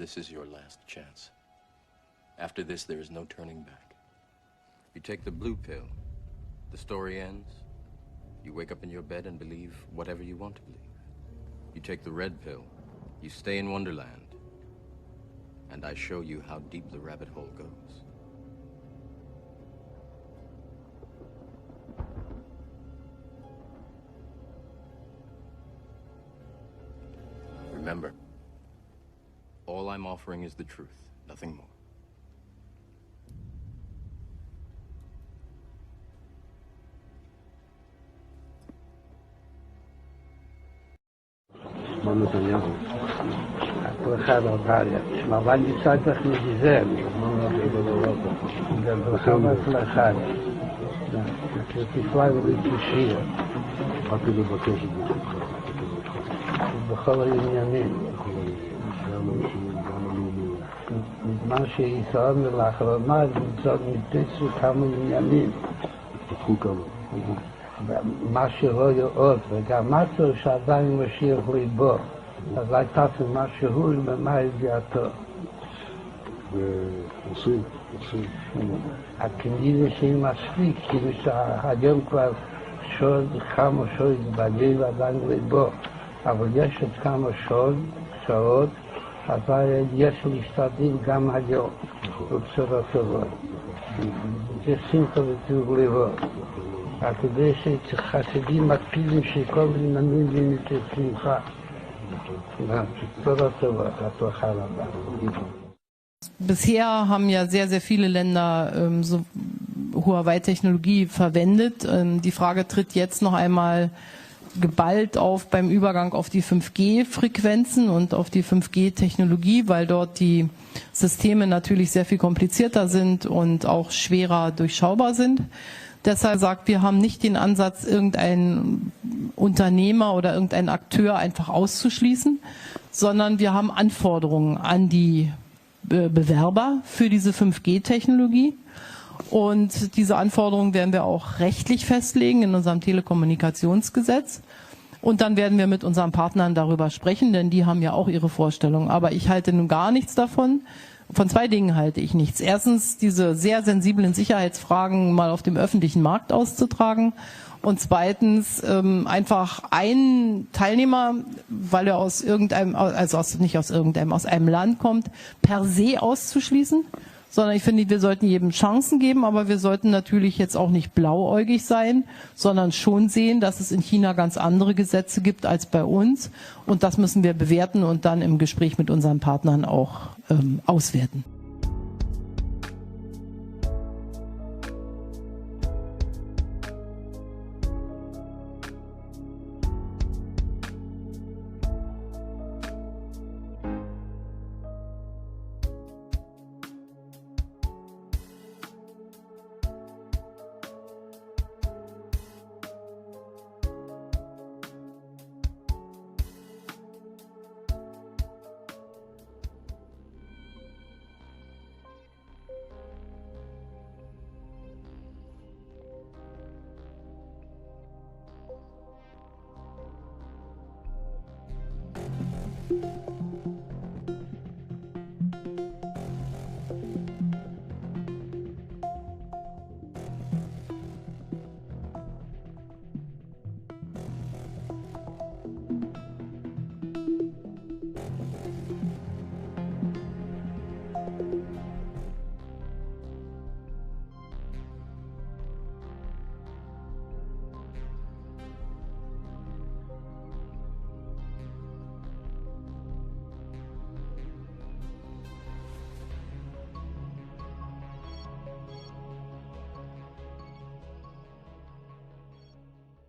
this is your last chance. After this, there is no turning back. You take the blue pill, the story ends. You wake up in your bed and believe whatever you want to believe. You take the red pill, you stay in Wonderland, and I show you how deep the rabbit hole goes. Remember, all I'm offering is the truth, nothing more. מר נתניהו. כל אחד עבר, אבל מצד צריך מגזר. זה ברכה והצלחה. תפלא ולתושיע. באתי לבקש את זה. בכל העניינים. גם האישיים, גם הלאומיים. בזמן שישראל לאחרונה מתפתחו כמה עניינים. התפתחו כמה. מה שלא יאות, וגם משהו שעדיין משאיר ליבו. אז הייתה משהו ומה ידיעתו. ועושים. הכנראה שהיא מספיק, כאילו שהיום כבר כמה שעות בגיל עדיין ליבו, אבל יש עוד כמה שעות, אז יש להשתדל גם היום, בבשורות טובות. זה שמחה וטוב ליבו. כדי שחסידים מקפידים שכל עניינים יהיו שמחה. בשורות טובות, הצלחה רבה. Bisher haben ja sehr, sehr viele Länder so Huawei-Technologie verwendet. Die Frage tritt jetzt noch einmal geballt auf beim Übergang auf die 5G-Frequenzen und auf die 5G-Technologie, weil dort die Systeme natürlich sehr viel komplizierter sind und auch schwerer durchschaubar sind. Deshalb sagt, wir haben nicht den Ansatz, irgendeinen Unternehmer oder irgendeinen Akteur einfach auszuschließen, sondern wir haben Anforderungen an die Bewerber für diese 5G-Technologie. Und diese Anforderungen werden wir auch rechtlich festlegen in unserem Telekommunikationsgesetz. Und dann werden wir mit unseren Partnern darüber sprechen, denn die haben ja auch ihre Vorstellungen. Aber ich halte nun gar nichts davon. Von zwei Dingen halte ich nichts. Erstens, diese sehr sensiblen Sicherheitsfragen mal auf dem öffentlichen Markt auszutragen. Und zweitens, einfach einen Teilnehmer, weil er aus irgendeinem, also nicht aus irgendeinem, aus einem Land kommt, per se auszuschließen. Sondern ich finde, wir sollten jedem Chancen geben, aber wir sollten natürlich jetzt auch nicht blauäugig sein, sondern schon sehen, dass es in China ganz andere Gesetze gibt als bei uns. Und das müssen wir bewerten und dann im Gespräch mit unseren Partnern auch auswerten.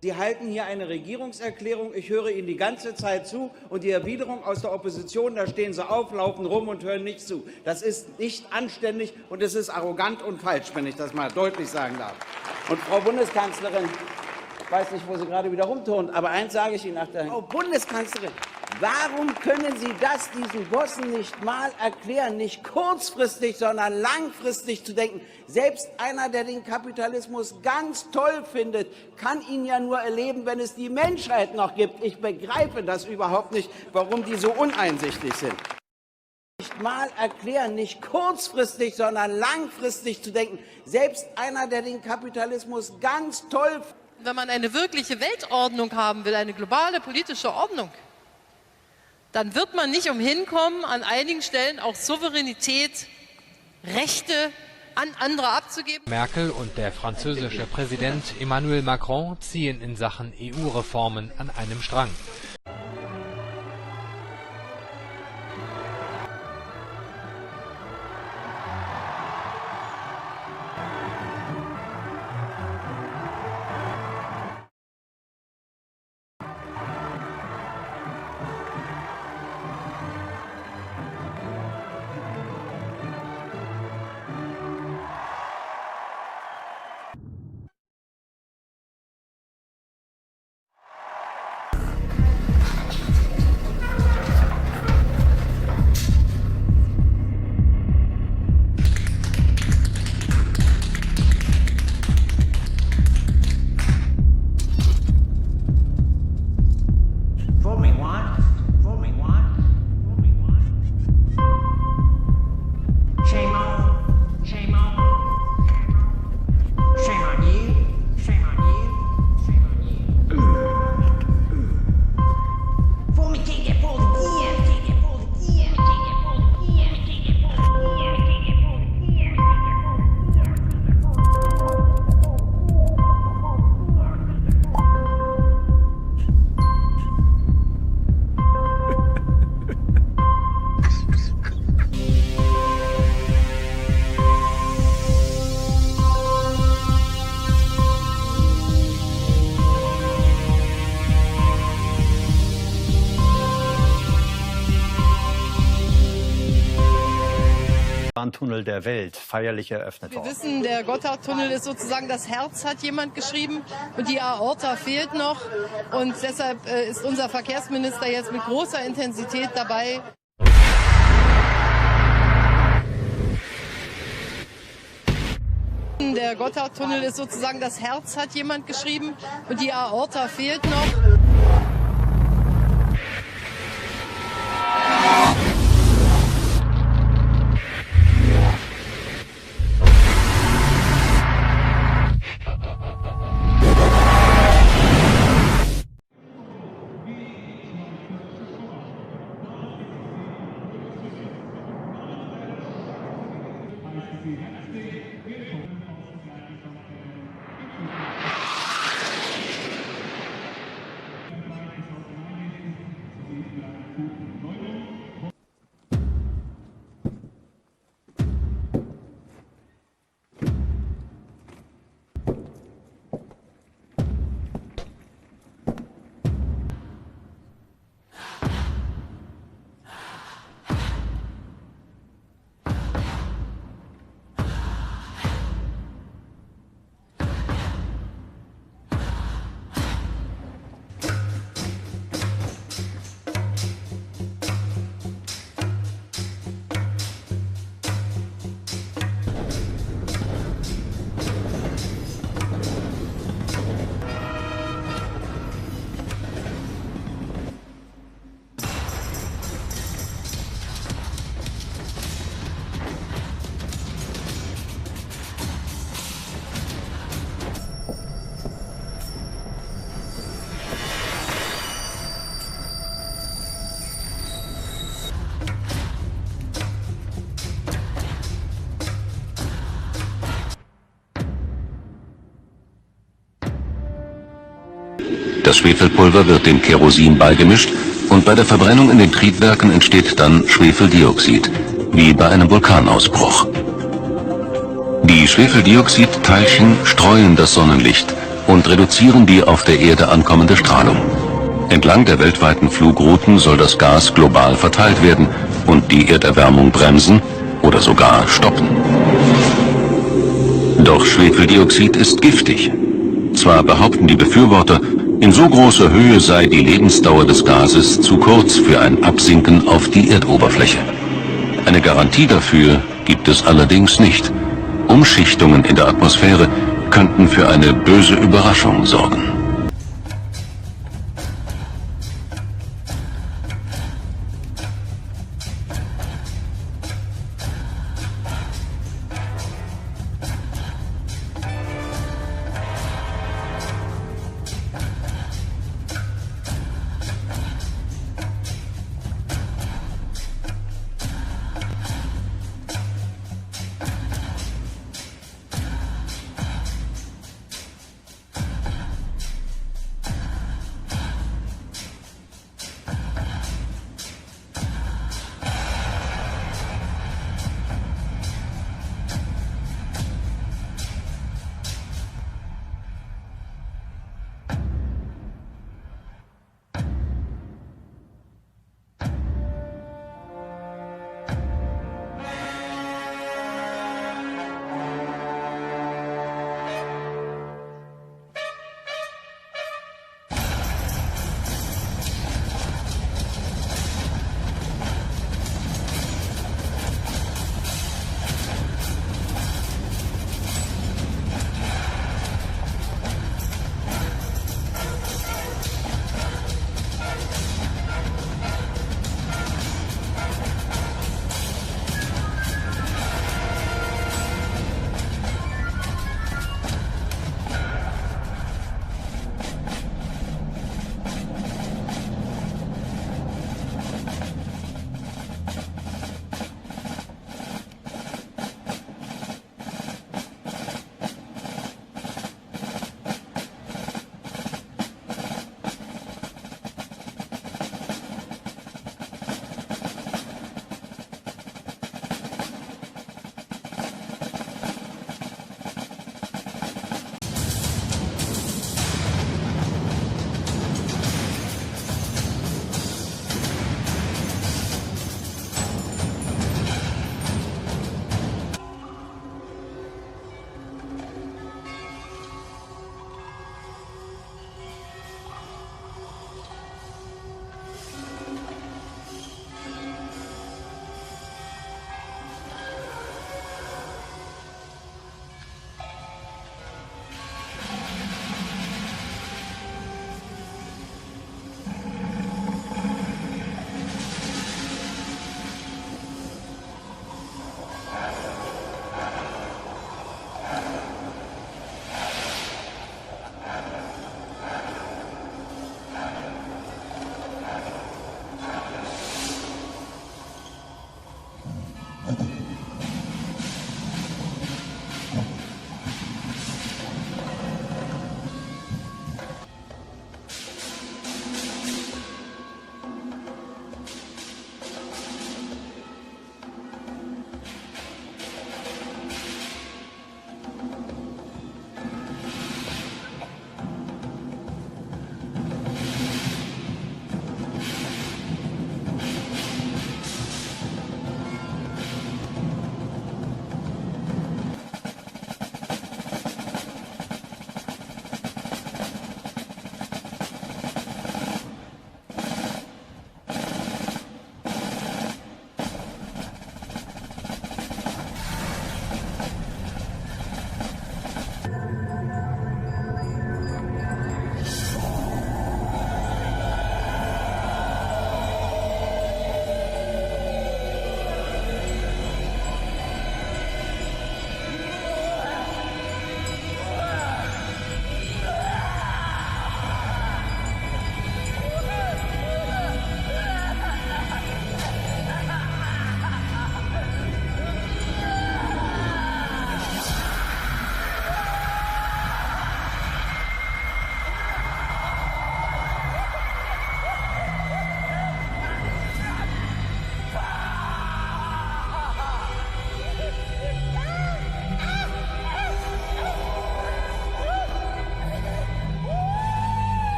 Sie halten hier eine Regierungserklärung, ich höre Ihnen die ganze Zeit zu und die Erwiderung aus der Opposition, da stehen Sie auf, laufen rum und hören nicht zu. Das ist nicht anständig und es ist arrogant und falsch, wenn ich das mal deutlich sagen darf. Und Frau Bundeskanzlerin, ich weiß nicht, wo Sie gerade wieder rumturnt, aber eins sage ich Ihnen nach der Frau Bundeskanzlerin, warum können Sie das diesen Bossen nicht mal erklären, nicht kurzfristig, sondern langfristig zu denken? Selbst einer, der den Kapitalismus ganz toll findet, kann ihn ja nur erleben, wenn es die Menschheit noch gibt. Ich begreife das überhaupt nicht, warum die so uneinsichtig sind. Nicht mal erklären, nicht kurzfristig, sondern langfristig zu denken. Selbst einer, der den Kapitalismus ganz toll... Wenn man eine wirkliche Weltordnung haben will, eine globale politische Ordnung, dann wird man nicht umhin kommen, an einigen Stellen auch Souveränität, Rechte an andere abzugeben. Merkel und der französische Präsident Emmanuel Macron ziehen in Sachen EU-Reformen an einem Strang. Tunnel der Welt feierlich eröffnet worden. Wir wissen, der Gotthardtunnel ist sozusagen das Herz, hat jemand geschrieben, und die Aorta fehlt noch. Und deshalb ist unser Verkehrsminister jetzt mit großer Intensität dabei. Der Gotthardtunnel ist sozusagen das Herz, hat jemand geschrieben, und die Aorta fehlt noch. Das Schwefelpulver wird dem Kerosin beigemischt und bei der Verbrennung in den Triebwerken entsteht dann Schwefeldioxid, wie bei einem Vulkanausbruch. Die Schwefeldioxidteilchen streuen das Sonnenlicht und reduzieren die auf der Erde ankommende Strahlung. Entlang der weltweiten Flugrouten soll das Gas global verteilt werden und die Erderwärmung bremsen oder sogar stoppen. Doch Schwefeldioxid ist giftig. Zwar behaupten die Befürworter, in so großer Höhe sei die Lebensdauer des Gases zu kurz für ein Absinken auf die Erdoberfläche. Eine Garantie dafür gibt es allerdings nicht. Umschichtungen in der Atmosphäre könnten für eine böse Überraschung sorgen.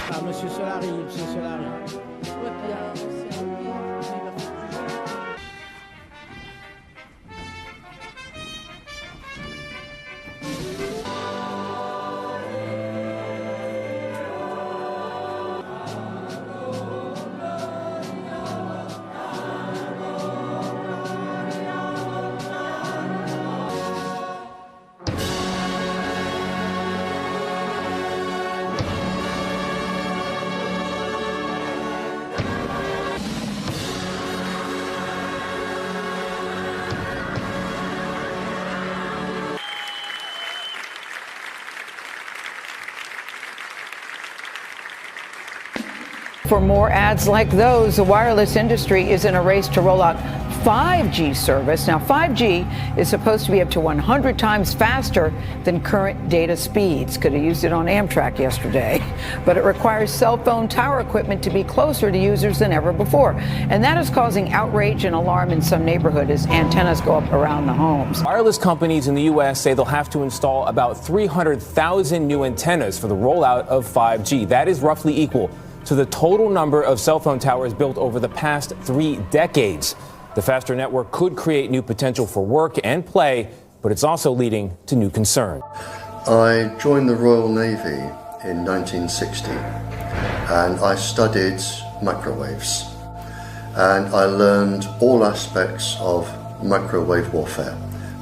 Ah, Monsieur Solari, Monsieur Solari. For more ads like those, the wireless industry is in a race to roll out 5G service. Now, 5G is supposed to be up to 100 times faster than current data speeds. Could have used it on Amtrak yesterday. But it requires cell phone tower equipment to be closer to users than ever before. And that is causing outrage and alarm in some neighborhoods as antennas go up around the homes. Wireless companies in the U.S. say they'll have to install about 300,000 new antennas for the rollout of 5G. That is roughly equal to the total number of cell phone towers built over the past 3 decades. The faster network could create new potential for work and play, but it's also leading to new concern. I joined the Royal Navy in 1960 and I studied microwaves. And I learned all aspects of microwave warfare.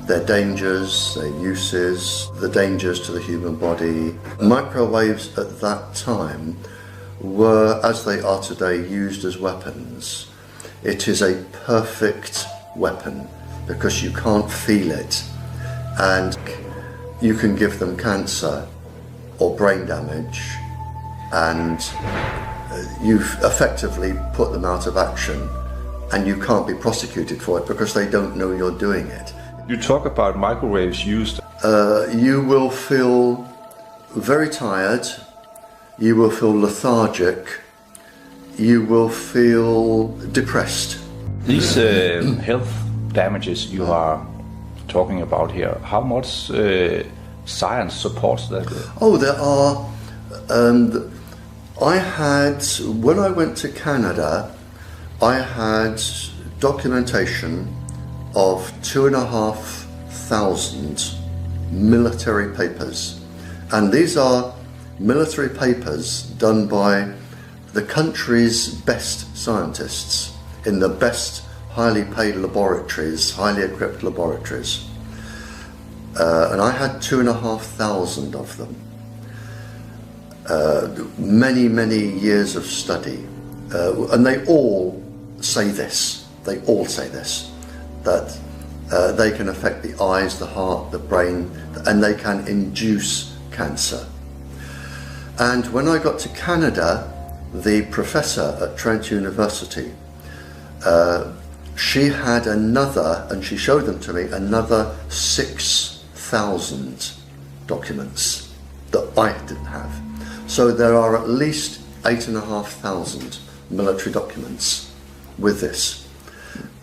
Their dangers, their uses, the dangers to the human body. Microwaves at that time were, as they are today, used as weapons. It is a perfect weapon because you can't feel it and you can give them cancer or brain damage and you've effectively put them out of action and you can't be prosecuted for it because they don't know you're doing it. You talk about microwaves used. You will feel very tired. You will feel lethargic, you will feel depressed. These health damages you are talking about here, how much science supports that? Oh, there are. When I went to Canada, I had documentation of 2,500 military papers. And these are military papers done by the country's best scientists in the best highly paid laboratories, highly equipped laboratories. And I had 2,500 of them. Many, many years of study. And they all say this, that they can affect the eyes, the heart, the brain, and they can induce cancer. And when I got to Canada, the professor at Trent University, she had another, and she showed them to me, another 6,000 documents that I didn't have. So there are at least 8,500 military documents with this.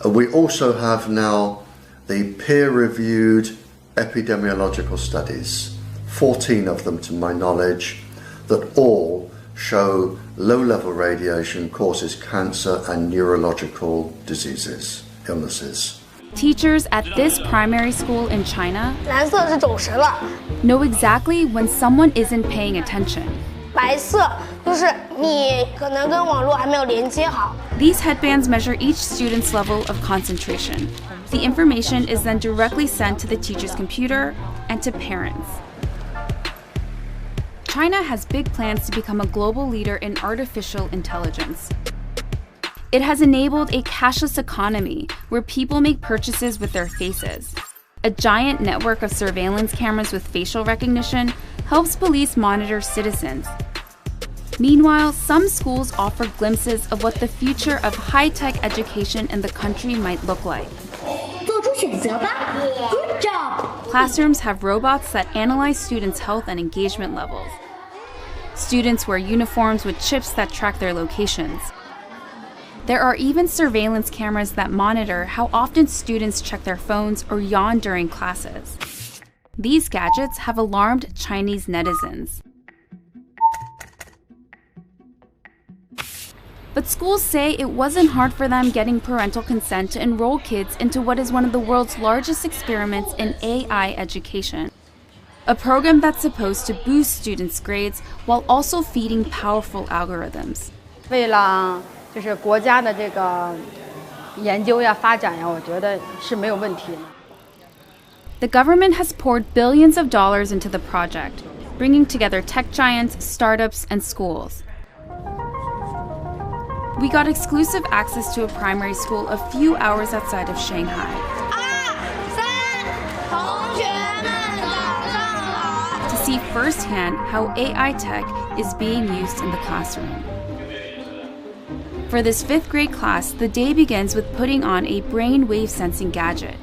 We also have now the peer-reviewed epidemiological studies, 14 of them to my knowledge, that all show low-level radiation causes cancer and neurological diseases, illnesses. Teachers at this primary school in China know exactly when someone isn't paying attention. These headbands measure each student's level of concentration. The information is then directly sent to the teacher's computer and to parents. China has big plans to become a global leader in artificial intelligence. It has enabled a cashless economy where people make purchases with their faces. A giant network of surveillance cameras with facial recognition helps police monitor citizens. Meanwhile, some schools offer glimpses of what the future of high-tech education in the country might look like. Good job! Classrooms have robots that analyze students' health and engagement levels. Students wear uniforms with chips that track their locations. There are even surveillance cameras that monitor how often students check their phones or yawn during classes. These gadgets have alarmed Chinese netizens. But schools say it wasn't hard for them getting parental consent to enroll kids into what is one of the world's largest experiments in AI education. A program that's supposed to boost students' grades while also feeding powerful algorithms. 为了就是国家的这个研究呀、发展呀，我觉得是没有问题的。 The government has poured billions of dollars into the project, bringing together tech giants, startups, and schools. We got exclusive access to a primary school a few hours outside of Shanghai. To see firsthand how AI tech is being used in the classroom. For this 5th grade class, the day begins with putting on a brainwave sensing gadget.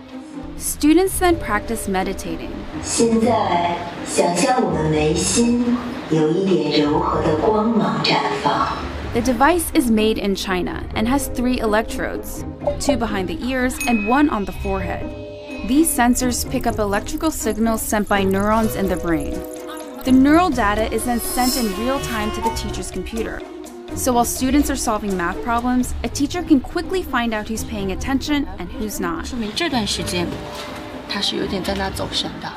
Students then practice meditating. 现在想象我们眉心有一点柔和的光芒绽放。 The device is made in China and has 3 electrodes, 2 behind the ears and 1 on the forehead. These sensors pick up electrical signals sent by neurons in the brain. The neural data is then sent in real time to the teacher's computer. So while students are solving math problems, a teacher can quickly find out who's paying attention and who's not. 说明这段时间他是有点在那走神的。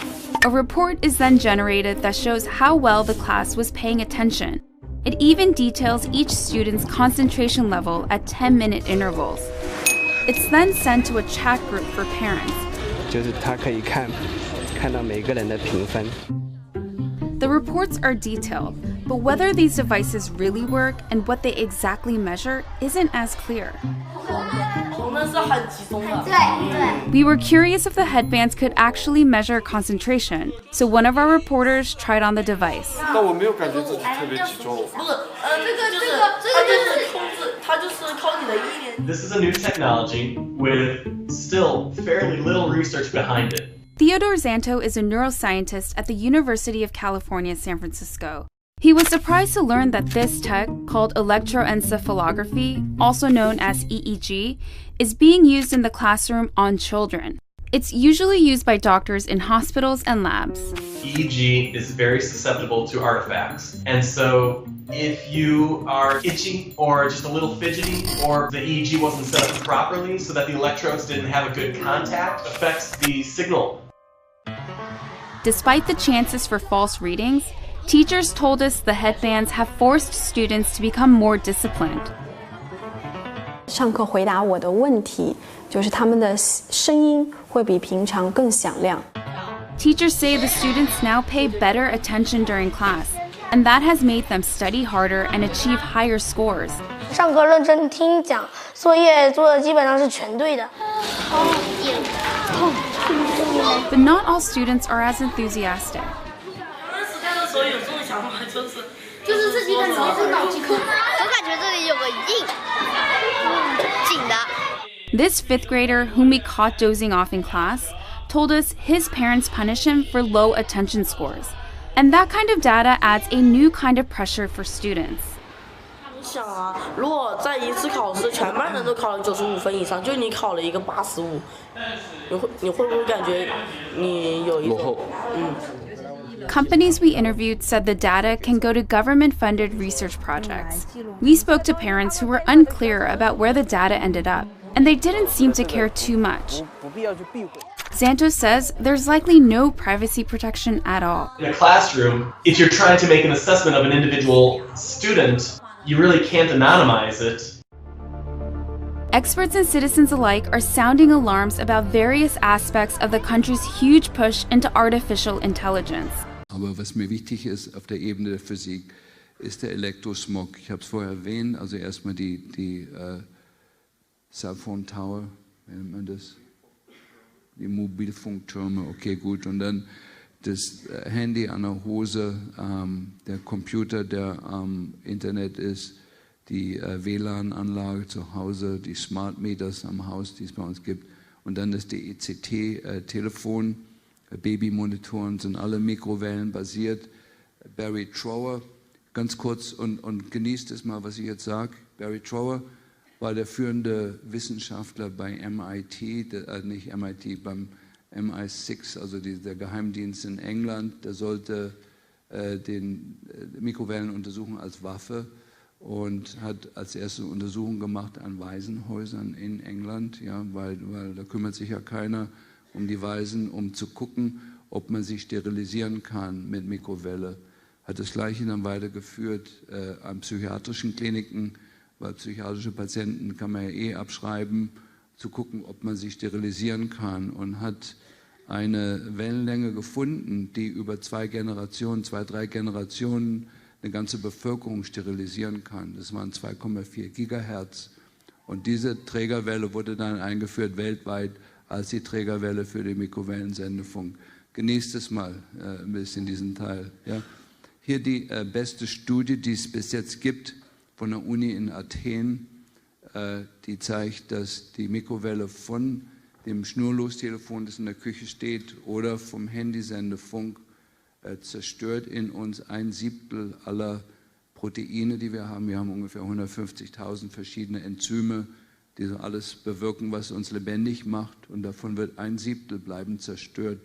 A report is then generated that shows how well the class was paying attention. It even details each student's concentration level at 10-minute intervals. It's then sent to a chat group for parents. 就是他可以看到每个人的评分。 The reports are detailed, but whether these devices really work and what they exactly measure isn't as clear. We were curious if the headbands could actually measure concentration, so one of our reporters tried on the device. This is a new technology with still fairly little research behind it. Theodore Zanto is a neuroscientist at the University of California, San Francisco. He was surprised to learn that this tech, called electroencephalography, also known as EEG, is being used in the classroom on children. It's usually used by doctors in hospitals and labs. EEG is very susceptible to artifacts, and so if you are itchy or just a little fidgety, or the EEG wasn't set up properly so that the electrodes didn't have a good contact, affects the signal. Despite the chances for false readings, teachers told us the headbands have forced students to become more disciplined. 上课回答我的问题，就是他们的声音会比平常更响亮。 Teachers say the students now pay better attention during class, and that has made them study harder and achieve higher scores. 上课认真听讲，作业做的基本上是全对的。 But not all students are as enthusiastic. 就是自己的脑子脑筋，我感觉这里有个紧的。 This 5th grader, whom we caught dozing off in class, told us his parents punish him for low attention scores. And that kind of data adds a new kind of pressure for students. 想啊，如果在一次考试全班人都考了95分以上，就你考了一个85，你会不会感觉你有一种Companies we interviewed said the data can go to government-funded research projects. We spoke to parents who were unclear about where the data ended up, and they didn't seem to care too much. Santos says there's likely no privacy protection at all. In a classroom, if you're trying to make an assessment of an individual student, you really can't anonymize it. Experts and citizens alike are sounding alarms about various aspects of the country's huge push into artificial intelligence. Aber was mir wichtig ist auf der Ebene der Physik, ist der Elektrosmog. Ich habe es vorher erwähnt, also erstmal die Cellphone Tower, wie nennt man das? Die Mobilfunktürme, okay, gut. Und dann das Handy an der Hose, der Computer, der am Internet ist, die WLAN-Anlage zu Hause, die Smart Meters am Haus, die es bei uns gibt. Und dann das DECT-Telefon, Babymonitoren sind alle mikrowellenbasiert. Barry Trower, ganz kurz und genießt es mal, was ich jetzt sage. Barry Trower war der führende Wissenschaftler bei MIT, nicht MIT, beim MI6, also der Geheimdienst in England. Der sollte den Mikrowellen untersuchen als Waffe und hat als erste Untersuchung gemacht an Waisenhäusern in England, ja, weil da kümmert sich ja keiner um die Waisen, um zu gucken, ob man sich sterilisieren kann mit Mikrowelle. Hat das Gleiche dann weitergeführt an psychiatrischen Kliniken, weil psychiatrische Patienten kann man ja abschreiben, zu gucken, ob man sich sterilisieren kann, und hat eine Wellenlänge gefunden, die über 2, 3 Generationen eine ganze Bevölkerung sterilisieren kann. Das waren 2,4 Gigahertz. Und diese Trägerwelle wurde dann eingeführt weltweit als die Trägerwelle für den Mikrowellensendefunk. Genießt es mal ein bisschen, diesen Teil. Ja. Hier die beste Studie, die es bis jetzt gibt, von der Uni in Athen, die zeigt, dass die Mikrowelle von dem Schnurlostelefon, das in der Küche steht, oder vom Handysendefunk zerstört in uns 1/7 aller Proteine, die wir haben. Wir haben ungefähr 150.000 verschiedene Enzyme, die so alles bewirken, was uns lebendig macht. Und davon wird 1/7 bleiben zerstört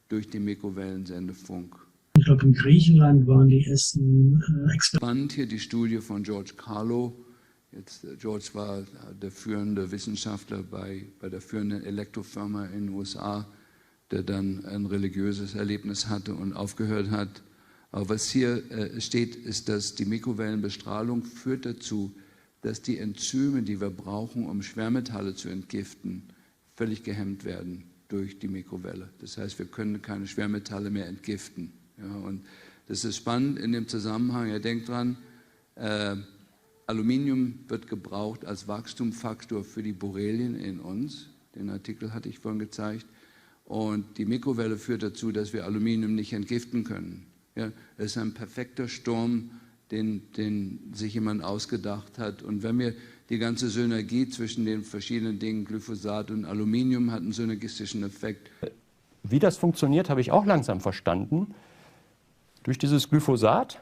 durch den Mikrowellensendefunk. Ich glaube, in Griechenland waren die ersten Spannend hier die Studie von George Carlo. George war der führende Wissenschaftler bei der führenden Elektrofirma in den USA, der dann ein religiöses Erlebnis hatte und aufgehört hat. Aber was hier steht, ist, dass die Mikrowellenbestrahlung führt dazu, dass die Enzyme, die wir brauchen, um Schwermetalle zu entgiften, völlig gehemmt werden durch die Mikrowelle. Das heißt, wir können keine Schwermetalle mehr entgiften. Ja, und das ist spannend in dem Zusammenhang. Ihr denkt dran, Aluminium wird gebraucht als Wachstumsfaktor für die Borrelien in uns. Den Artikel hatte ich vorhin gezeigt. Und die Mikrowelle führt dazu, dass wir Aluminium nicht entgiften können. Ja, es ist ein perfekter Sturm, den sich jemand ausgedacht hat. Und wenn wir die ganze Synergie zwischen den verschiedenen Dingen, Glyphosat und Aluminium, hat einen synergistischen Effekt. Wie das funktioniert, habe ich auch langsam verstanden. Durch dieses Glyphosat,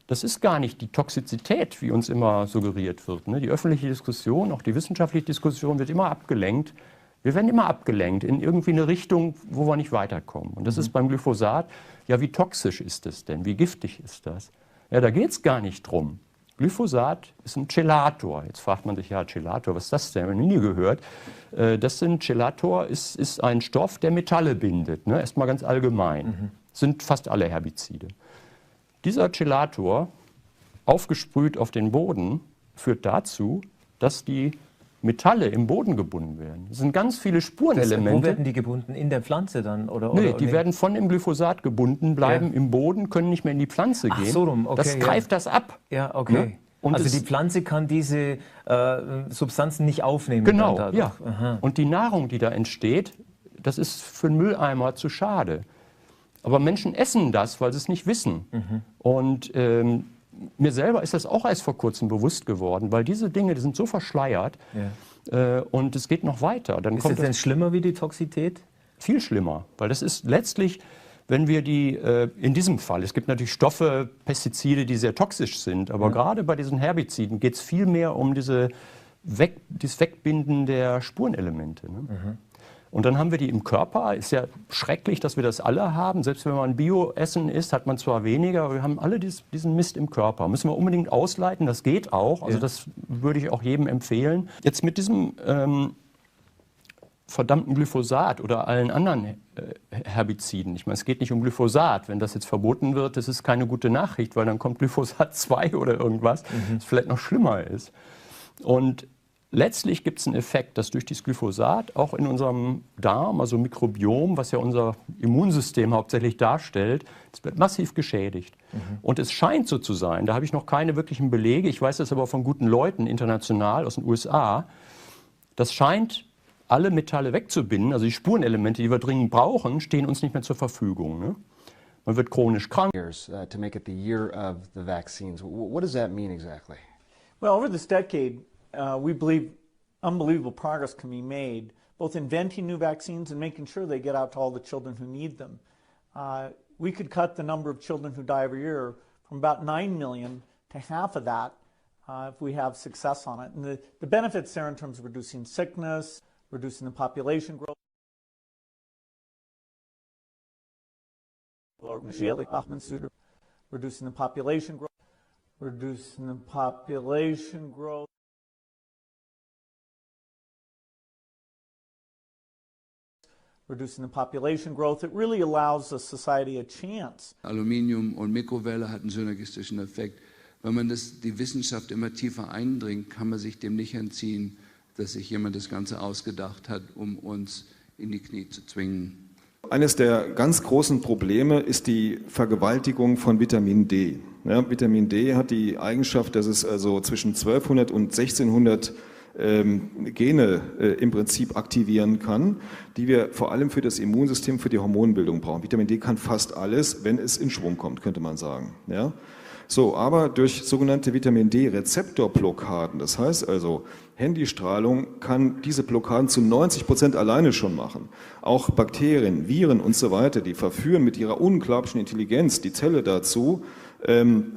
das ist gar nicht die Toxizität, wie uns immer suggeriert wird. Die öffentliche Diskussion, auch die wissenschaftliche Diskussion wird immer abgelenkt. Wir werden immer abgelenkt in irgendwie eine Richtung, wo wir nicht weiterkommen. Und das ist beim Glyphosat, ja, wie toxisch ist das denn? Wie giftig ist das? Ja, da geht es gar nicht drum. Glyphosat ist ein Chelator. Jetzt fragt man sich, ja, Chelator, was ist das denn? Ich habe nie gehört. Chelator ist ein Stoff, der Metalle bindet. Ne? Erstmal ganz allgemein. Sind fast alle Herbizide. Dieser Chelator, aufgesprüht auf den Boden, führt dazu, dass die Metalle im Boden gebunden werden. Das sind ganz viele Spurenelemente. Wo werden die gebunden? In der Pflanze dann? Nee, die werden von dem Glyphosat gebunden, bleiben im Boden, können nicht mehr in die Pflanze gehen. Ach so rum, okay, das greift das ab. Ja, okay. Ne? Und also die Pflanze kann diese Substanzen nicht aufnehmen. Genau, ja. Aha. Und die Nahrung, die da entsteht, das ist für einen Mülleimer zu schade. Aber Menschen essen das, weil sie es nicht wissen. Und mir selber ist das auch erst vor kurzem bewusst geworden, weil diese Dinge, die sind so verschleiert und es geht noch weiter. Dann ist das denn schlimmer wie die Toxität? Viel schlimmer, weil das ist letztlich, wenn wir die, in diesem Fall, es gibt natürlich Stoffe, Pestizide, die sehr toxisch sind, aber gerade bei diesen Herbiziden geht es viel mehr um dieses Wegbinden der Spurenelemente. Ne? Und dann haben wir die im Körper. Ist ja schrecklich, dass wir das alle haben. Selbst wenn man Bio-Essen isst, hat man zwar weniger, aber wir haben alle diesen Mist im Körper. Müssen wir unbedingt ausleiten, das geht auch. Also das würde ich auch jedem empfehlen. Jetzt mit diesem verdammten Glyphosat oder allen anderen Herbiziden. Ich meine, es geht nicht um Glyphosat. Wenn das jetzt verboten wird, das ist keine gute Nachricht, weil dann kommt Glyphosat 2 oder irgendwas, das vielleicht noch schlimmer ist. Und letztlich gibt es einen Effekt, dass durch das Glyphosat auch in unserem Darm, also Mikrobiom, was ja unser Immunsystem hauptsächlich darstellt, es wird massiv geschädigt. Und es scheint so zu sein, da habe ich noch keine wirklichen Belege, ich weiß das aber von guten Leuten international aus den USA, Das scheint alle Metalle wegzubinden, also die Spurenelemente, die wir dringend brauchen, stehen uns nicht mehr zur Verfügung. Ne? Man wird chronisch krank. To make it the year of the vaccines. What does that mean exactly? Well, over this decade, we believe unbelievable progress can be made, both inventing new vaccines and making sure they get out to all the children who need them. We could cut the number of children who die every year from about 9 million to half of that if we have success on it. And the benefits there in terms of reducing sickness, reducing the population growth. Reducing the population growth. Reducing the population growth. Reducing the population growth, it really allows the society a chance. Aluminium und Mikrowelle hat einen synergistischen Effekt. Wenn man die Wissenschaft immer tiefer eindringt, kann man sich dem nicht entziehen, dass sich jemand das Ganze ausgedacht hat, um uns in die Knie zu zwingen. Eines der ganz großen Probleme ist die Vergewaltigung von Vitamin D. Ja, Vitamin D hat die Eigenschaft, dass es also zwischen 1200 und 1600 Gene im Prinzip aktivieren kann, die wir vor allem für das Immunsystem, für die Hormonbildung brauchen. Vitamin D kann fast alles, wenn es in Schwung kommt, könnte man sagen. Ja? So, aber durch sogenannte Vitamin D-Rezeptorblockaden, das heißt also Handystrahlung kann diese Blockaden zu 90% alleine schon machen. Auch Bakterien, Viren und so weiter, die verführen mit ihrer unglaublichen Intelligenz die Zelle dazu,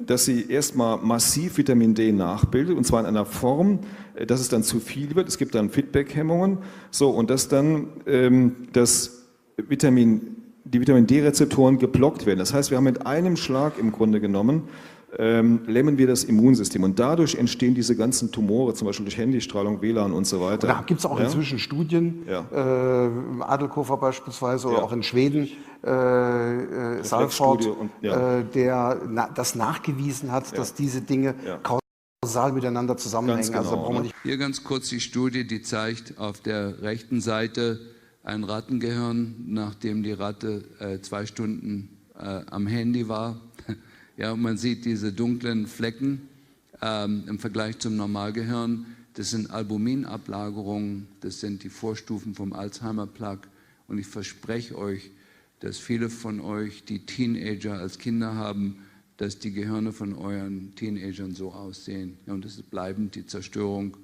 dass sie erstmal massiv Vitamin D nachbildet, und zwar in einer Form, dass es dann zu viel wird. Es gibt dann Feedback-Hemmungen, so, und dass dann die Vitamin D-Rezeptoren geblockt werden. Das heißt, wir haben mit einem Schlag im Grunde genommen lämmen wir das Immunsystem, und dadurch entstehen diese ganzen Tumore, zum Beispiel durch Handystrahlung, WLAN und so weiter. Da gibt es auch inzwischen Studien, Adelkofer beispielsweise oder auch in Schweden, Salford, der das nachgewiesen hat, dass diese Dinge kausal miteinander zusammenhängen. Genau, also da braucht man nicht. Hier ganz kurz die Studie, die zeigt auf der rechten Seite ein Rattengehirn, nachdem die Ratte 2 Stunden am Handy war. Ja, und man sieht diese dunklen Flecken im Vergleich zum Normalgehirn. Das sind Albuminablagerungen, das sind die Vorstufen vom Alzheimer-Plaque. Und ich verspreche euch, dass viele von euch, die Teenager als Kinder haben, dass die Gehirne von euren Teenagern so aussehen. Ja, und das ist bleibend die Zerstörung.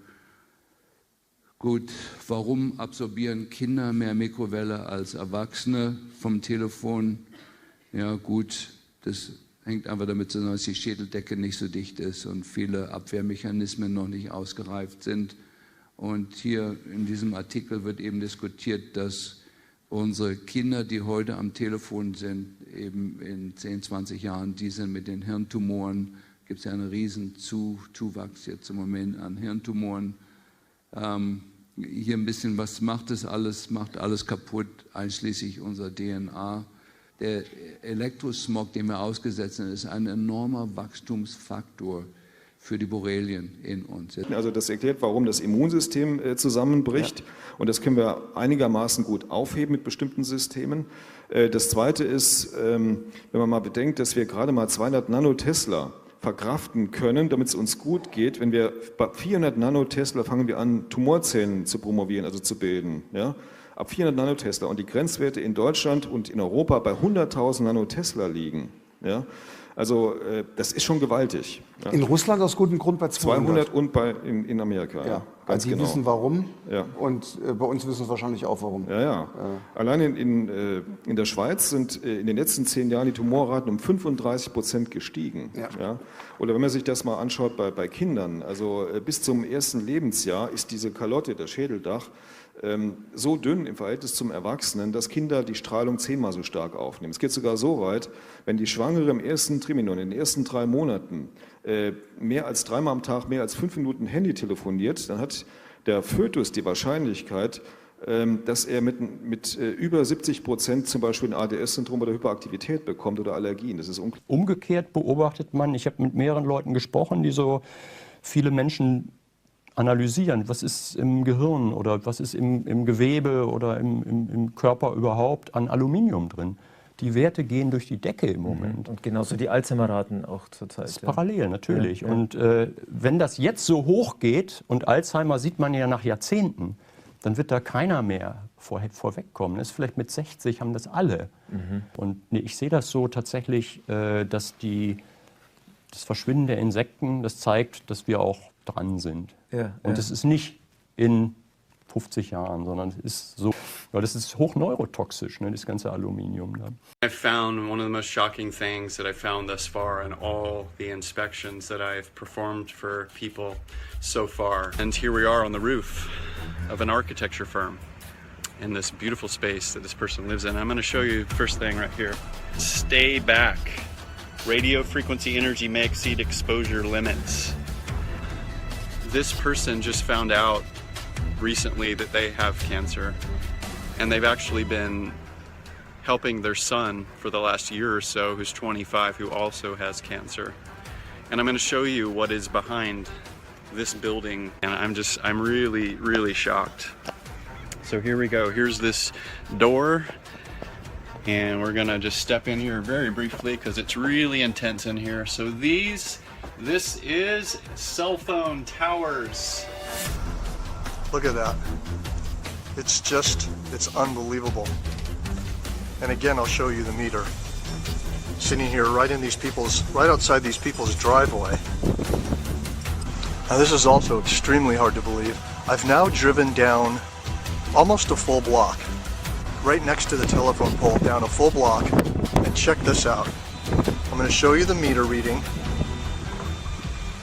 Gut, warum absorbieren Kinder mehr Mikrowelle als Erwachsene vom Telefon? Ja gut, das hängt einfach damit zusammen, dass die Schädeldecke nicht so dicht ist und viele Abwehrmechanismen noch nicht ausgereift sind. Und hier in diesem Artikel wird eben diskutiert, dass unsere Kinder, die heute am Telefon sind, eben in 10, 20 Jahren, die sind mit den Hirntumoren, gibt es ja einen riesen Zuwachs jetzt im Moment an Hirntumoren. Hier ein bisschen, was macht das alles? Macht alles kaputt, einschließlich unserer DNA. Der Elektrosmog, dem wir ausgesetzt sind, ist ein enormer Wachstumsfaktor für die Borrelien in uns. Also das erklärt, warum das Immunsystem zusammenbricht. Und das können wir einigermaßen gut aufheben mit bestimmten Systemen. Das Zweite ist, wenn man mal bedenkt, dass wir gerade mal 200 Nanotesla verkraften können, damit es uns gut geht. Wenn wir bei 400 Nanotesla fangen wir an, Tumorzellen zu promovieren, also zu bilden. Ja? Ab 400 Nanotesla, und die Grenzwerte in Deutschland und in Europa bei 100.000 Nanotesla liegen. Ja? Also das ist schon gewaltig. Ja? In Russland aus gutem Grund bei 200. 200 und in Amerika. Ja, also die wissen warum, und bei uns wissen es wahrscheinlich auch warum. Ja. Allein in der Schweiz sind in den letzten 10 Jahren die Tumorraten um 35% gestiegen. Ja? Oder wenn man sich das mal anschaut bei Kindern, also bis zum 1. Lebensjahr ist diese Kalotte, das Schädeldach, so dünn im Verhältnis zum Erwachsenen, dass Kinder die Strahlung 10-mal so stark aufnehmen. Es geht sogar so weit, wenn die Schwangere im ersten Triminon, in den ersten 3 Monaten, mehr als 3-mal am Tag, mehr als 5 Minuten Handy telefoniert, dann hat der Fötus die Wahrscheinlichkeit, dass er mit über 70% zum Beispiel ein ADS-Syndrom oder Hyperaktivität bekommt oder Allergien. Das ist Umgekehrt beobachtet man, ich habe mit mehreren Leuten gesprochen, die so viele Menschen analysieren, was ist im Gehirn oder was ist im Gewebe oder im Körper überhaupt an Aluminium drin. Die Werte gehen durch die Decke im Moment. Und genauso die Alzheimer-Raten auch zurzeit. Das ist parallel, natürlich. Ja. Und wenn das jetzt so hoch geht, und Alzheimer sieht man ja nach Jahrzehnten, dann wird da keiner mehr vorwegkommen. Das ist vielleicht mit 60 haben das alle. Und nee, ich sehe das so tatsächlich, dass das Verschwinden der Insekten, das zeigt, dass wir auch dran sind. Und es ist nicht in 50 Jahren, sondern es ist so, weil das ist hochneurotoxisch, ne, das ganze Aluminium. Ne? I found one of the most shocking things that I found thus far in all the inspections that I've performed for people so far. And here we are on the roof of an architecture firm in this beautiful space that this person lives in. I'm going to show you the first thing right here. Stay back. Radio frequency energy may exceed exposure limits. This person just found out recently that they have cancer, and they've actually been helping their son for the last year or so, who's 25, who also has cancer. And I'm going to show you what is behind this building, and I'm really, really shocked. So here we go. Here's this door, and we're going to just step in here very briefly because it's really intense in here. So this is cell phone towers. Look at that. It's unbelievable. And again, I'll show you the meter. Sitting here right outside these people's driveway. Now this is also extremely hard to believe. I've now driven down almost a full block, right next to the telephone pole, down a full block, and check this out. I'm going to show you the meter reading.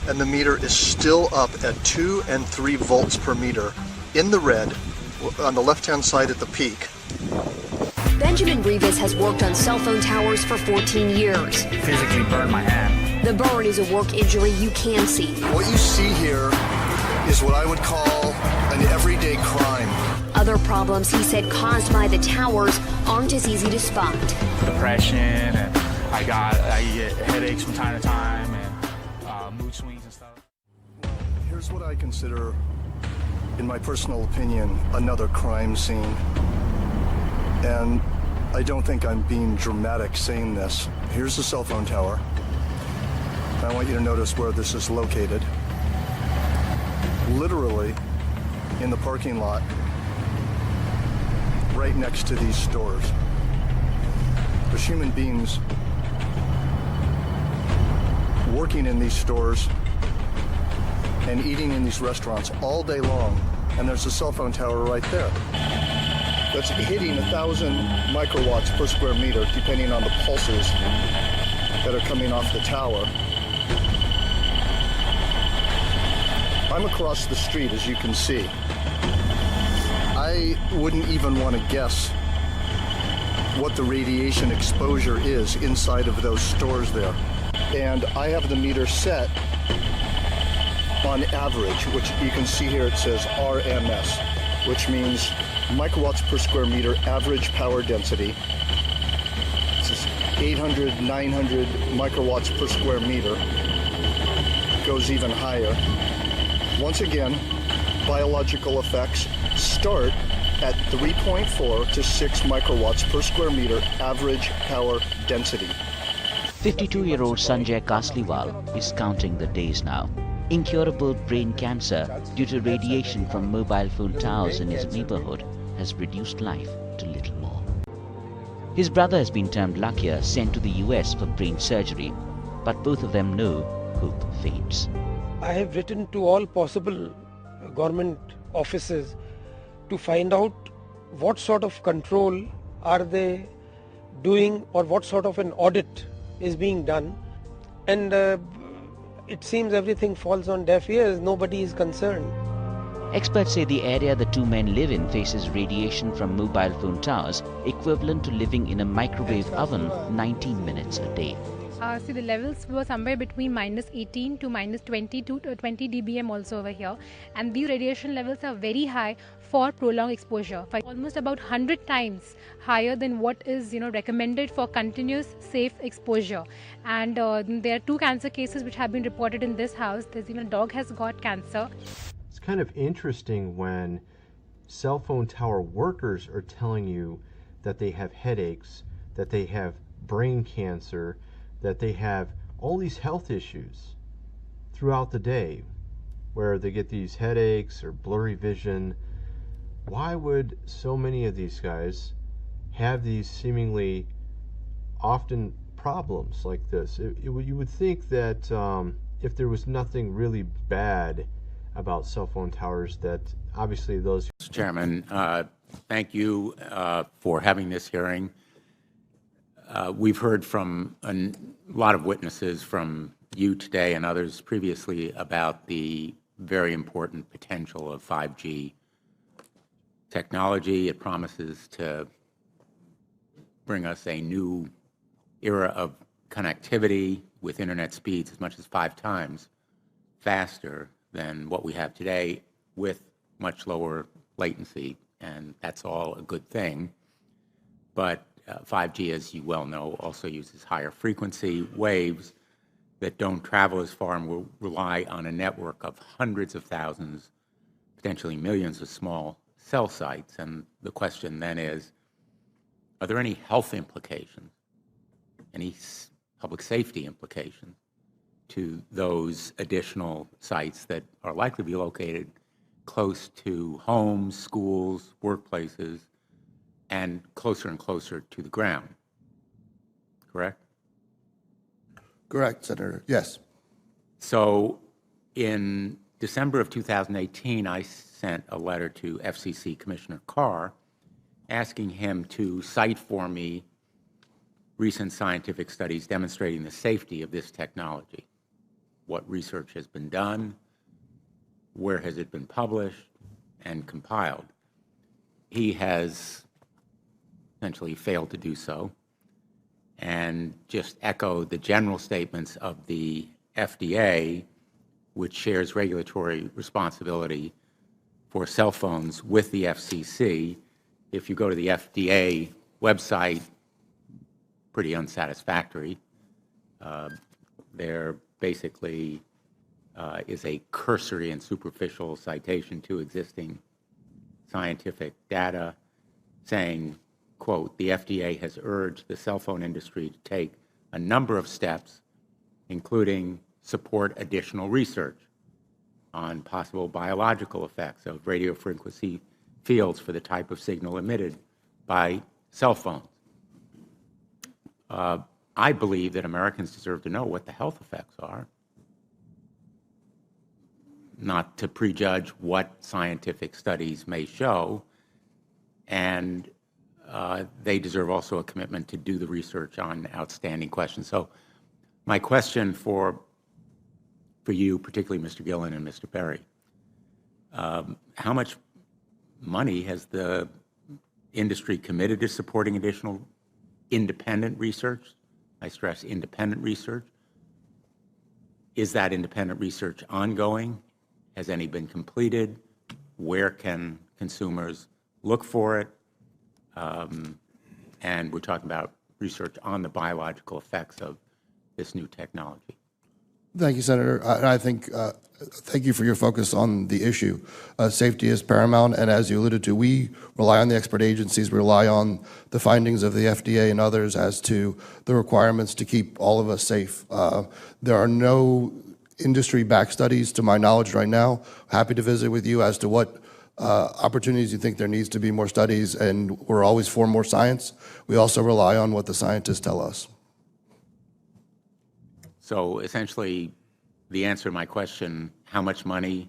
And the meter is still up at 2 and 3 volts per meter in the red on the left-hand side at the peak. Benjamin Rivas has worked on cell phone towers for 14 years. Physically burned my hand. The burn is a work injury you can see. What you see here is what I would call an everyday crime. Other problems he said caused by the towers aren't as easy to spot. Depression, and I get headaches from time to time, and mood swings and stuff. Here's what I consider, in my personal opinion, another crime scene. And I don't think I'm being dramatic saying this. Here's the cell phone tower. I want you to notice where this is located. Literally in the parking lot, right next to these stores. There's human beings working in these stores and eating in these restaurants all day long, and there's a cell phone tower right there. That's hitting 1,000 microwatts per square meter, depending on the pulses that are coming off the tower. I'm across the street, as you can see. I wouldn't even want to guess what the radiation exposure is inside of those stores there. And I have the meter set on average, which you can see here it says RMS, which means microwatts per square meter average power density. This is 800, 900 microwatts per square meter. Goes even higher. Once again, biological effects start at 3.4 to 6 microwatts per square meter average power density. 52-year-old Sanjay Kasliwal is counting the days now. Incurable brain cancer due to radiation from mobile phone towers in his neighborhood has reduced life to little more. His brother has been termed luckier, sent to the US for brain surgery, but both of them know hope fades. I have written to all possible government offices to find out what sort of control are they doing or what sort of an audit is being done, and it seems everything falls on deaf ears. Nobody is concerned. Experts say the area the two men live in faces radiation from mobile phone towers equivalent to living in a microwave oven 19 minutes a day. See, the levels were somewhere between minus 18 to minus 20 to 20 dBm also over here, and these radiation levels are very high for prolonged exposure, almost about 100 times higher than what is recommended for continuous safe exposure. And there are 2 cancer cases which have been reported in this house. There's even a dog has got cancer. It's kind of interesting when cell phone tower workers are telling you that they have headaches, that they have brain cancer, that they have all these health issues throughout the day, where they get these headaches or blurry vision. why would so many of these guys have these seemingly often problems like this? You would think that if there was nothing really bad about cell phone towers, that obviously those... Mr. Chairman, thank you for having this hearing. We've heard from a lot of witnesses from you today and others previously about the very important potential of 5G technology. It promises to bring us a new era of connectivity with internet speeds as much as 5 times faster than what we have today, with much lower latency, and that's all a good thing. But 5G, as you well know, also uses higher frequency waves that don't travel as far and will rely on a network of hundreds of thousands, potentially millions of small cell sites. And the question then is, are there any health implications, any public safety implications to those additional sites that are likely to be located close to homes, schools, workplaces, and closer to the ground? Correct? Correct, Senator. Yes. So in December of 2018, I sent a letter to FCC Commissioner Carr asking him to cite for me recent scientific studies demonstrating the safety of this technology. What research has been done, where has it been published and compiled. He has essentially failed to do so, and just echoed the general statements of the FDA, which shares regulatory responsibility for cell phones with the FCC. If you go to the FDA website, pretty unsatisfactory. There basically is a cursory and superficial citation to existing scientific data saying, quote, the FDA has urged the cell phone industry to take a number of steps, including support additional research on possible biological effects of radio frequency fields for the type of signal emitted by cell phones. I believe that Americans deserve to know what the health effects are, not to prejudge what scientific studies may show, and they deserve also a commitment to do the research on outstanding questions. So my question for you, particularly Mr. Gillen and Mr. Perry, how much money has the industry committed to supporting additional independent research? I stress independent research. Is that independent research ongoing? Has any been completed? Where can consumers look for it? And we're talking about research on the biological effects of this new technology. Thank you, Senator. I think, thank you for your focus on the issue. Safety is paramount, and as you alluded to, we rely on the expert agencies, we rely on the findings of the FDA and others as to the requirements to keep all of us safe. There are no industry-backed studies, to my knowledge right now. Happy to visit with you as to what opportunities you think there needs to be more studies, and we're always for more science. We also rely on what the scientists tell us. So essentially, the answer to my question, how much money?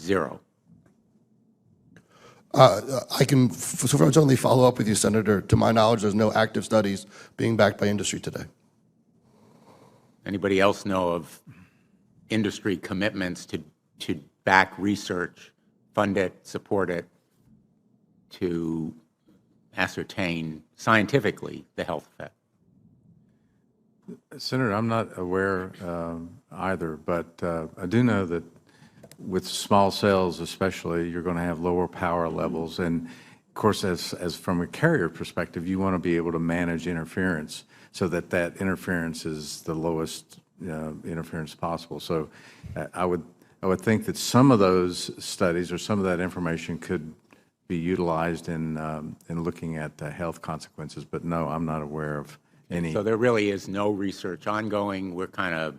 Zero. I can certainly follow up with you, Senator. To my knowledge, there's no active studies being backed by industry today. Anybody else know of industry commitments to back research, fund it, support it, to ascertain scientifically the health effect? Senator, I'm not aware either, but I do know that with small cells especially, you're going to have lower power levels. And of course, as from a carrier perspective, you want to be able to manage interference so that that interference is the lowest interference possible. So I would think that some of those studies or some of that information could be utilized in looking at health consequences. But no, I'm not aware of any. So there really is no research ongoing. We're kind of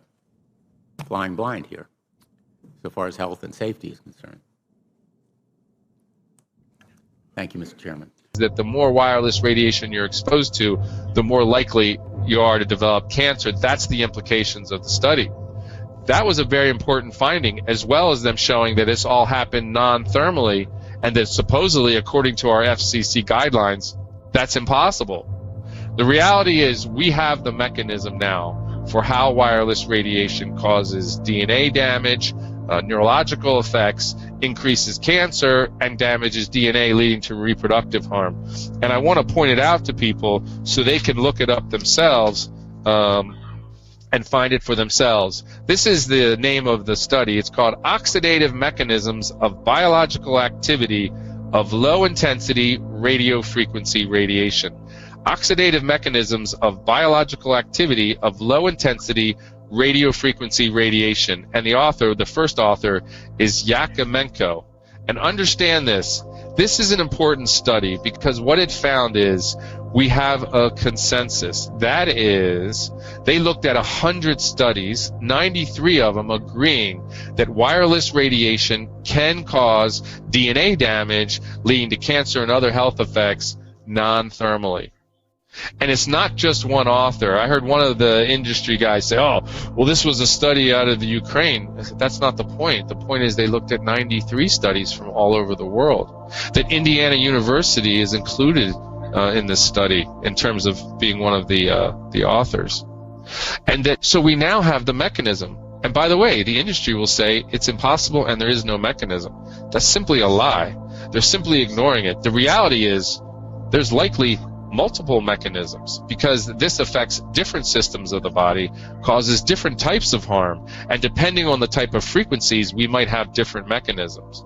flying blind here so far as health and safety is concerned. Thank you, Mr. Chairman. That the more wireless radiation you're exposed to, the more likely you are to develop cancer. That's the implications of the study. That was a very important finding, as well as them showing that this all happened non-thermally, and that supposedly, according to our FCC guidelines, that's impossible. The reality is we have the mechanism now for how wireless radiation causes DNA damage, neurological effects, increases cancer, and damages DNA, leading to reproductive harm. And I want to point it out to people so they can look it up themselves and find it for themselves. This is the name of the study. It's called Oxidative Mechanisms of Biological Activity of Low-Intensity Radiofrequency Radiation. Oxidative Mechanisms of Biological Activity of Low-Intensity Radiofrequency Radiation. And the author, the first author, is Yakimenko. And understand this. This is an important study because what it found is we have a consensus. That is, they looked at 100 studies, 93 of them agreeing that wireless radiation can cause DNA damage, leading to cancer and other health effects non-thermally. And it's not just one author. I heard one of the industry guys say, oh, well, this was a study out of the Ukraine. I said, that's not the point. The point is they looked at 93 studies from all over the world. That Indiana University is included in this study in terms of being one of the authors. And that, so we now have the mechanism. And by the way, the industry will say it's impossible and there is no mechanism. That's simply a lie. They're simply ignoring it. The reality is there's likely multiple mechanisms because this affects different systems of the body, causes different types of harm, and depending on the type of frequencies, we might have different mechanisms.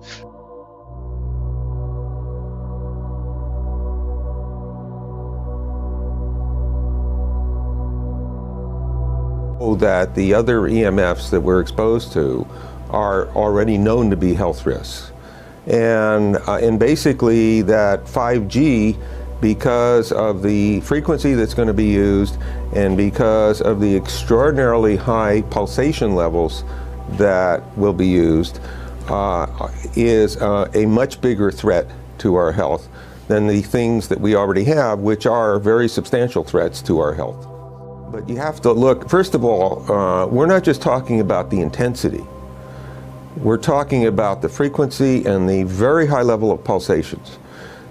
That the other EMFs that we're exposed to are already known to be health risks. And basically that 5G, because of the frequency that's going to be used and because of the extraordinarily high pulsation levels that will be used, is a much bigger threat to our health than the things that we already have, which are very substantial threats to our health. But you have to look, first of all, we're not just talking about the intensity. We're talking about the frequency and the very high level of pulsations.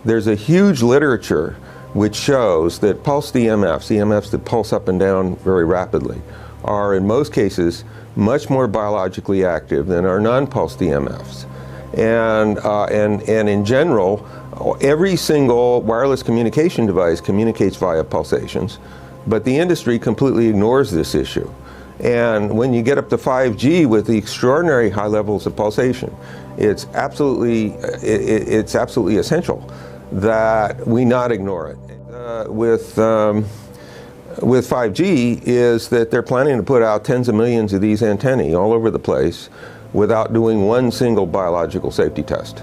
There's a huge literature which shows that pulsed EMFs, EMFs that pulse up and down very rapidly, are in most cases much more biologically active than our non-pulsed EMFs. And in general, every single wireless communication device communicates via pulsations, but the industry completely ignores this issue. And when you get up to 5G with the extraordinary high levels of pulsation, it's absolutely essential that we not ignore it. With 5G is that they're planning to put out tens of millions of these antennae all over the place without doing one single biological safety test.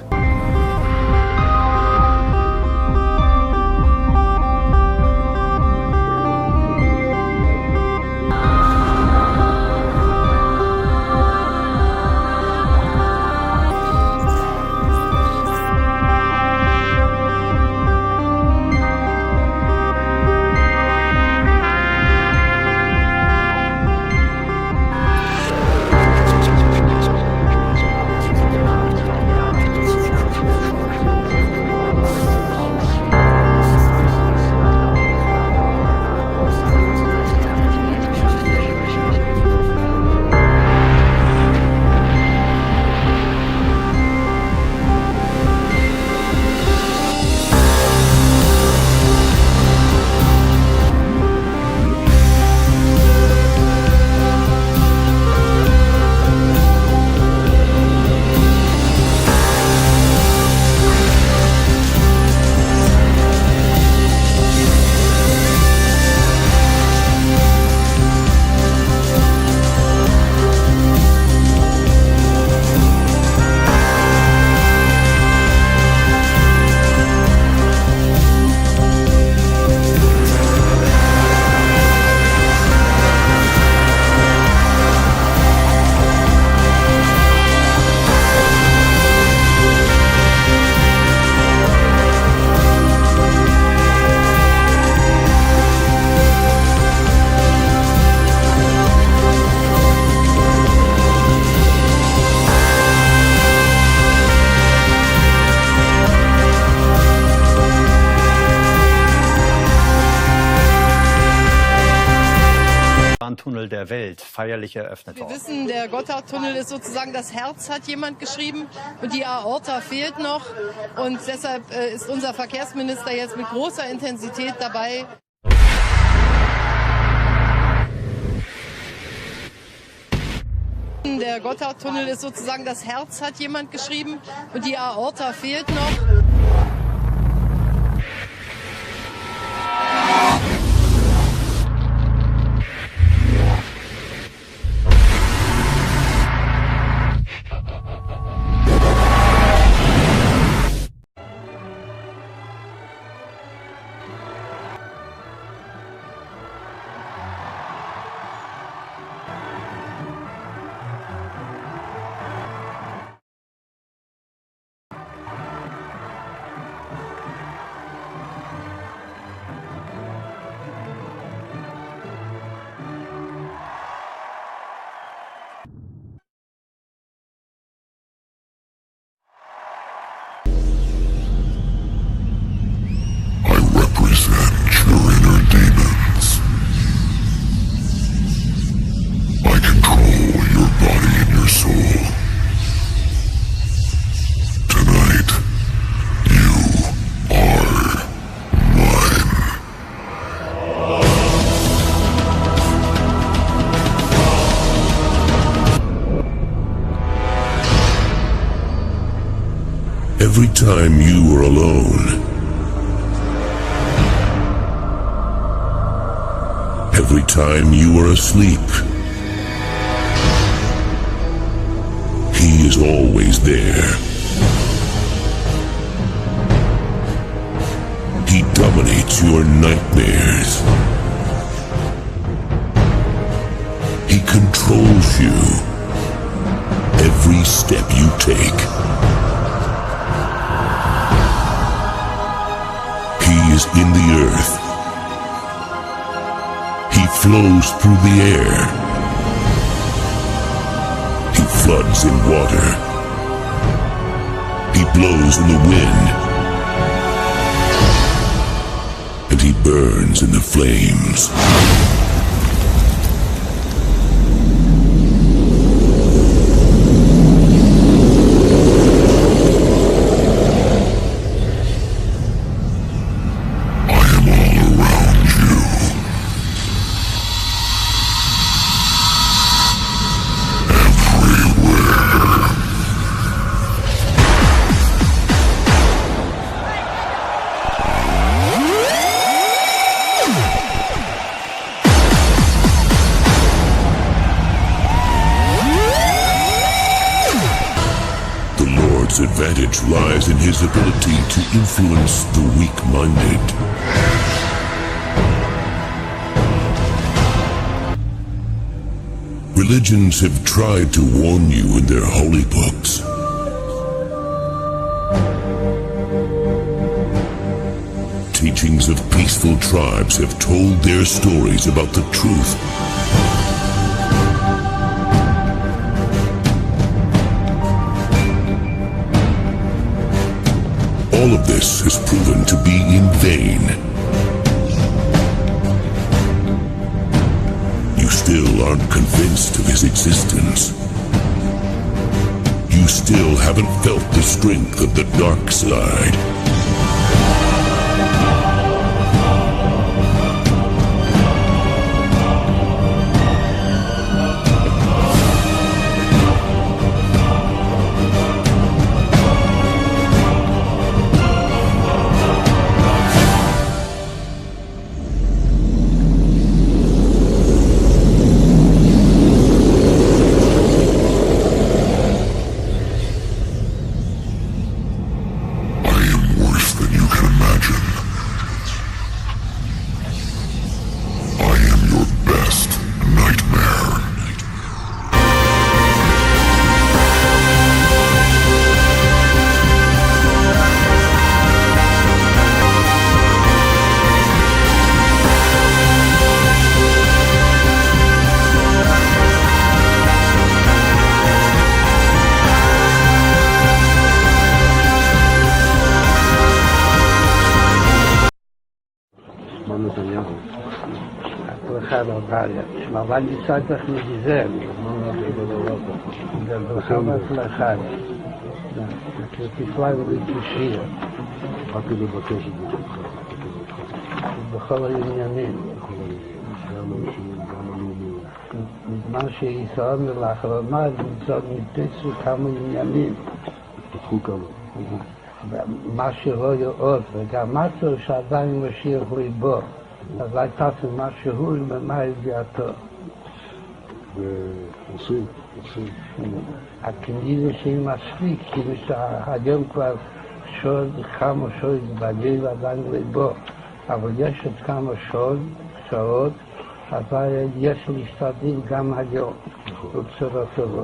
Tunnel der Welt feierlich eröffnet worden. Wir wissen, der Gotthardtunnel ist sozusagen das Herz, hat jemand geschrieben, und die Aorta fehlt noch. Und deshalb ist unser Verkehrsminister jetzt mit großer Intensität dabei. Der Gotthardtunnel ist sozusagen das Herz, hat jemand geschrieben, und die Aorta fehlt noch. Every time you were alone, every time you were asleep, he is always there. He dominates your nightmares. He controls you every step you take. He is in the earth. He flows through the air. He floods in water. He blows in the wind. And he burns in the flames. Advantage lies in his ability to influence the weak-minded. Religions have tried to warn you in their holy books. Teachings of peaceful tribes have told their stories about the truth. All of this has proven to be in vain. You still aren't convinced of his existence. You still haven't felt the strength of the dark side. לחיים הבעיה. אבל אני צריך מגזר. זה בכמה לחיים. תפלאי ולתשיר. באתי לבקש את זה. בכל העניינים. גם האישיים, גם הלאומיים. בזמן שישראל לאחרונה נתפסו כמה עניינים. התפתחו כמה. מה שלא יאות, וגם משהו שעדיין משאיר ליבו. אז הייתה משהו ומה ידיעתו. ועושים. הכנראה שהיא מספיק, כאילו שהיום כבר כמה שעות בגיל עדיין ליבו, אבל יש עוד כמה שעות, אבל יש להשתדל גם היום, בצורה טובה.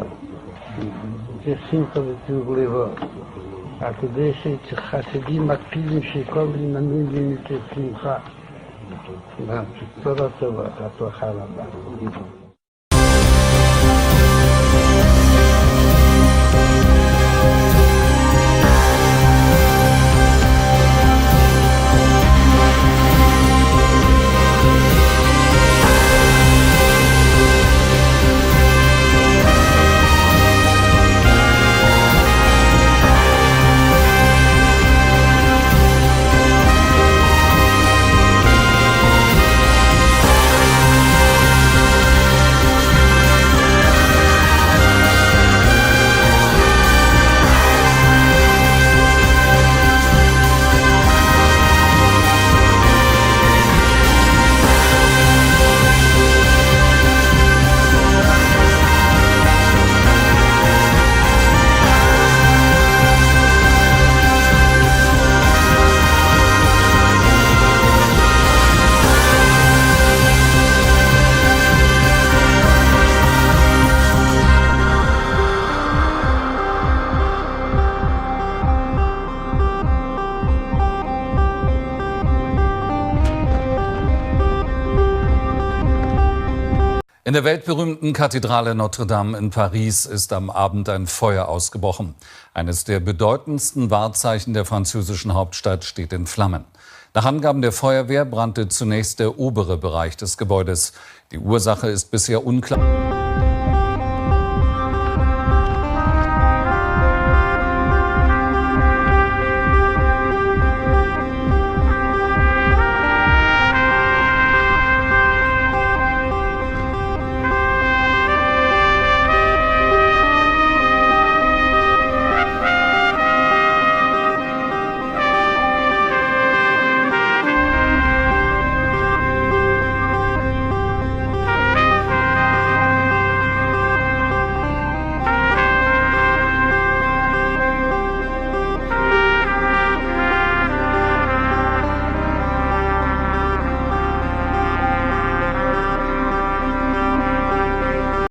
זה שמחה וטוב לבוא. כדי שחסידים מקפידים שכל עניינים ונצא שמחה. בצורה טובה, הצלחה רבה. In der weltberühmten Kathedrale Notre-Dame in Paris ist am Abend ein Feuer ausgebrochen. Eines der bedeutendsten Wahrzeichen der französischen Hauptstadt steht in Flammen. Nach Angaben der Feuerwehr brannte zunächst der obere Bereich des Gebäudes. Die Ursache ist bisher unklar.